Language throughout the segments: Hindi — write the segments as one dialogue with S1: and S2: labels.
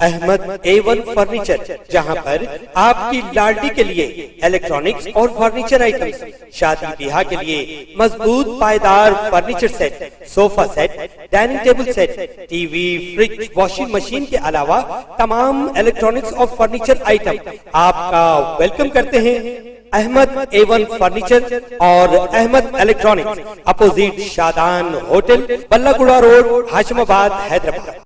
S1: अहमद A1 फर्नीचर, जहां पर आपकी लाडली के लिए इलेक्ट्रॉनिक्स और फर्नीचर आइटम्स, शादी ब्याह के लिए मजबूत पायदार furniture set, sofa set, dining table set, TV, fridge, washing machine के अलावा तमाम इलेक्ट्रॉनिक्स और फर्नीचर आइटम आपका वेलकम करते हैं। अहमद A1 फर्नीचर और Ahmed electronics, opposite Shadan hotel, Ballaguda road, Hashimabad, Hyderabad.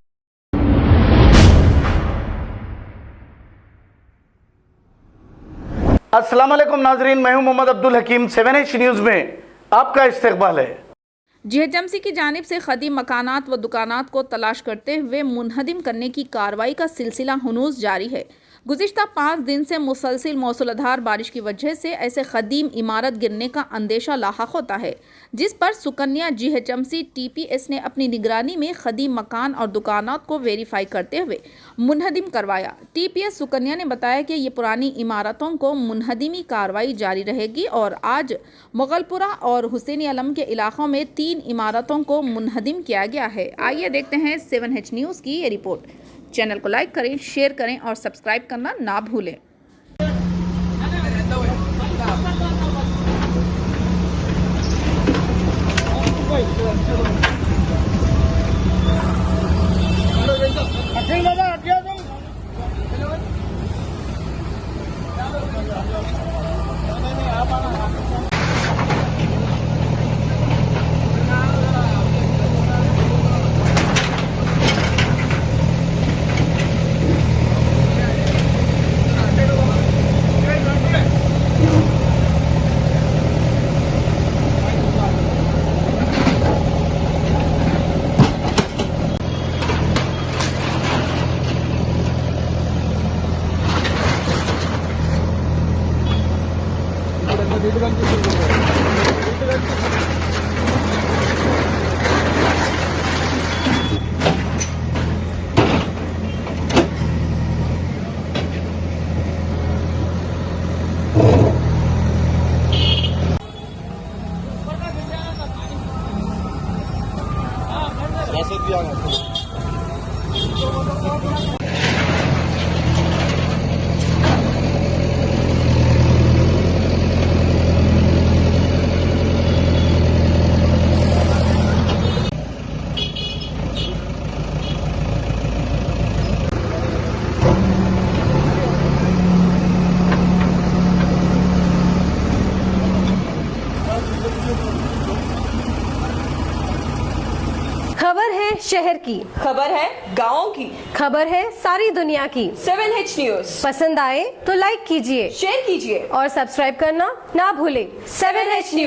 S2: अस्सलाम वालेकुम नाजरीन, मैं हूं मोहम्मद अब्दुल हकीम। 7H न्यूज़ में आपका इस्तकबाल है।
S3: GHMC की जानिब से खदीम मकानात व दुकानात को तलाश करते हुए मुनहदिम करने की कार्रवाई का सिलसिला हुनूस जारी है। गुज़िश्ता 5 दिन से मुसलसिल मौसलाधार बारिश की वजह से ऐसे खदीम इमारत गिरने का अंदेशा लाहक होता है, जिस पर सुकन्या GHMC TPS ने अपनी निगरानी में खदीम मकान और दुकानात को वेरीफाई करते हुए मुनहदिम करवाया। TPS सुकन्या ने बताया कि ये पुरानी इमारतों को मुनहदिमी कार्रवाई जारी रहेगी और आज मुगलपुरा और हुसैनी आलम के इलाकों में 3 इमारतों को मुनहदिम किया गया है। आइए देखते हैं 7H न्यूज़ की ये रिपोर्ट। चैनल को लाइक करें, शेयर करें और सब्सक्राइब करना ना भूलें।
S4: खबर है शहर की,
S5: खबर है गाँव की,
S4: खबर है सारी दुनिया की।
S5: 7H न्यूज़
S4: पसंद आए तो लाइक कीजिए,
S5: शेयर कीजिए
S4: और सब्सक्राइब करना ना भूलें।
S5: 7H news.